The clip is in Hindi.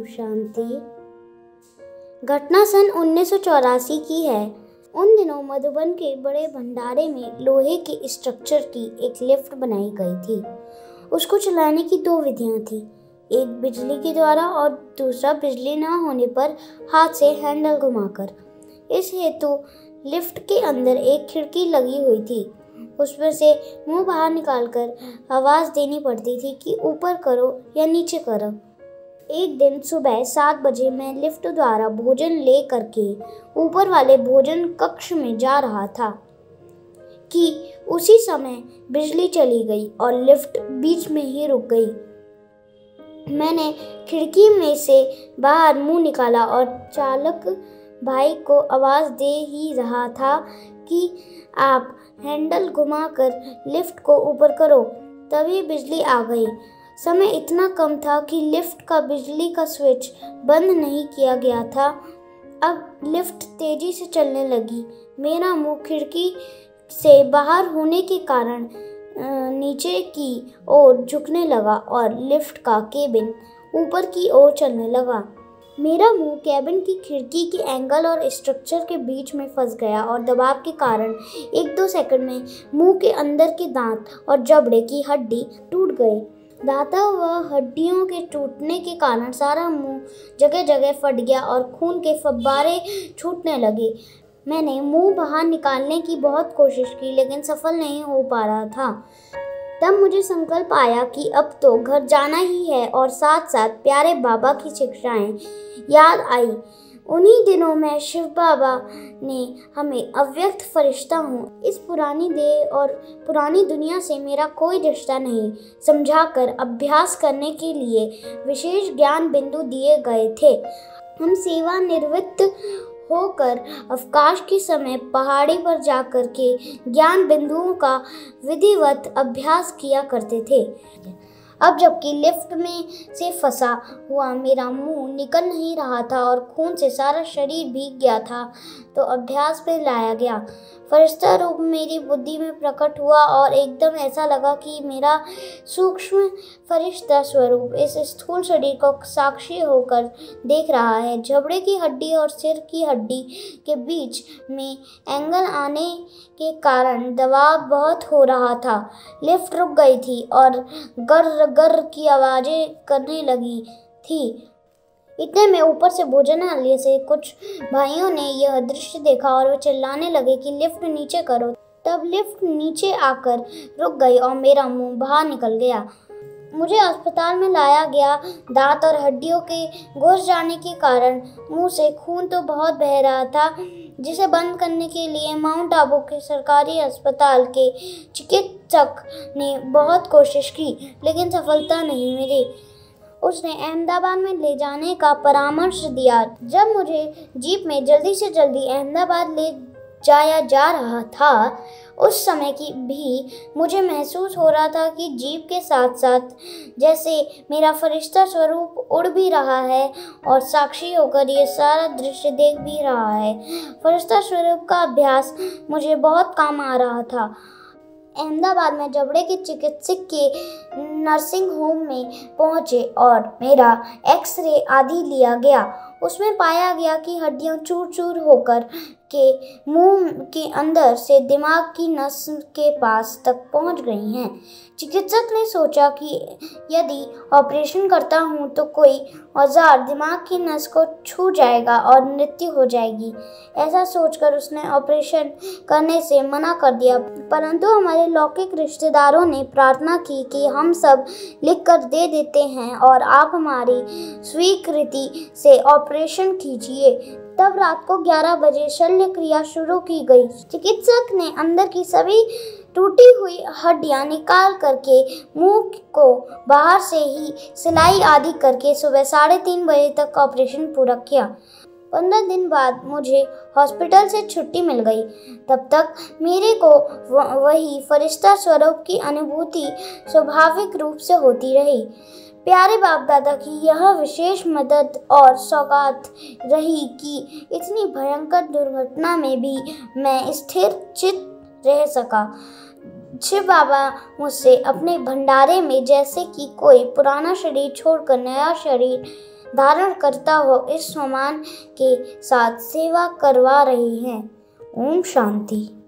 ओम शांति। घटना सन 1984 की है। उन दिनों मधुबन के बड़े भंडारे में लोहे के स्ट्रक्चर की एक लिफ्ट बनाई गई थी। उसको चलाने की दो विधियां थी, एक बिजली के द्वारा और दूसरा बिजली न होने पर हाथ से हैंडल घुमाकर। इस हेतु लिफ्ट के अंदर एक खिड़की लगी हुई थी। उसमें से मुंह बाहर निकालकर आवाज देनी पड़ती थी कि ऊपर करो या नीचे करो। एक दिन सुबह 7 बजे मैं लिफ्ट द्वारा भोजन ले करके ऊपर वाले भोजन कक्ष में जा रहा था कि उसी समय बिजली चली गई और लिफ्ट बीच में ही रुक गई। मैंने खिड़की में से बाहर मुंह निकाला और चालक भाई को आवाज दे ही रहा था कि आप हैंडल घुमाकर लिफ्ट को ऊपर करो। तभी बिजली आ गई। समय इतना कम था कि लिफ्ट का बिजली का स्विच बंद नहीं किया गया था। अब लिफ्ट तेजी से चलने लगी। मेरा मुंह खिड़की से बाहर होने के कारण नीचे की ओर झुकने लगा और लिफ्ट का केबिन ऊपर की ओर चलने लगा। मेरा मुंह कैबिन की खिड़की के एंगल और स्ट्रक्चर के बीच में फंस गया और दबाव के कारण 1-2 सेकंड में मुंह के अंदर के दांत और जबड़े की हड्डी टूट गए। दांतों व हड्डियों के टूटने के कारण सारा मुंह जगह जगह फट गया और खून के फव्वारे छूटने लगे। मैंने मुंह बाहर निकालने की बहुत कोशिश की, लेकिन सफल नहीं हो पा रहा था। तब मुझे संकल्प आया कि अब तो घर जाना ही है और साथ साथ प्यारे बाबा की शिक्षाएं याद आई। उन्हीं दिनों में शिव बाबा ने हमें अव्यक्त फरिश्ता हूँ, इस पुरानी देह और पुरानी दुनिया से मेरा कोई रिश्ता नहीं समझाकर अभ्यास करने के लिए विशेष ज्ञान बिंदु दिए गए थे। हम सेवानिवृत्त होकर अवकाश के समय पहाड़ी पर जाकर के ज्ञान बिंदुओं का विधिवत अभ्यास किया करते थे। अब जबकि लिफ्ट में से फंसा हुआ मेरा मुंह निकल नहीं रहा था और खून से सारा शरीर भीग गया था, तो अभ्यास पे लाया गया। फरिश्ता रूप मेरी बुद्धि में प्रकट हुआ और एकदम ऐसा लगा कि मेरा सूक्ष्म फरिश्ता स्वरूप इस स्थूल शरीर को साक्षी होकर देख रहा है। जबड़े की हड्डी और सिर की हड्डी के बीच में एंगल आने के कारण दबाव बहुत हो रहा था। लिफ्ट रुक गई थी और गर गर की आवाजें करने लगी थी। इतने में ऊपर से भोजनालय से कुछ भाइयों ने यह दृश्य देखा और वे चिल्लाने लगे कि लिफ्ट नीचे करो। तब लिफ्ट नीचे आकर रुक गई और मेरा मुंह बाहर निकल गया। मुझे अस्पताल में लाया गया। दांत और हड्डियों के घुस जाने के कारण मुंह से खून तो बहुत बह रहा था, जिसे बंद करने के लिए माउंट आबू के सरकारी अस्पताल के चिकित्सक ने बहुत कोशिश की, लेकिन सफलता नहीं मिली। उसने अहमदाबाद में ले जाने का परामर्श दिया। जब मुझे जीप में जल्दी से जल्दी अहमदाबाद ले जाया जा रहा था, उस समय की भी मुझे महसूस हो रहा था कि जीप के साथ साथ जैसे मेरा फरिश्ता स्वरूप उड़ भी रहा है और साक्षी होकर ये सारा दृश्य देख भी रहा है। फरिश्ता स्वरूप का अभ्यास मुझे बहुत काम आ रहा था। अहमदाबाद में जबड़े के चिकित्सक के नर्सिंग होम में पहुंचे और मेरा एक्सरे आदि लिया गया। उसमें पाया गया कि हड्डियां चूर चूर होकर के मुंह के अंदर से दिमाग की नस के पास तक पहुंच गई हैं। चिकित्सक ने सोचा कि यदि ऑपरेशन करता हूं तो कोई औजार दिमाग की नस को छू जाएगा और मृत्यु हो जाएगी। ऐसा सोचकर उसने ऑपरेशन करने से मना कर दिया, परंतु हमारे लौकिक रिश्तेदारों ने प्रार्थना की कि हम सब लिख कर दे देते हैं और आप हमारी स्वीकृति से ऑपरेशन कीजिए। तब रात को 11 बजे शल्य क्रिया शुरू की गई। चिकित्सक ने अंदर की सभी टूटी हुई हड्डियां निकाल करके मुंह को बाहर से ही सिलाई आदि करके सुबह 3:30 बजे तक ऑपरेशन पूरा किया। 15 दिन बाद मुझे हॉस्पिटल से छुट्टी मिल गई। तब तक मेरे को वही फरिश्ता स्वरूप की अनुभूति स्वाभाविक रूप से होती रही। प्यारे बाप दादा की यह विशेष मदद और सौगात रही कि इतनी भयंकर दुर्घटना में भी मैं स्थिर चित्त रह सका। शिव बाबा मुझसे अपने भंडारे में जैसे कि कोई पुराना शरीर छोड़कर नया शरीर धारण करता हो इस सम्मान के साथ सेवा करवा रहे हैं। ओम शांति।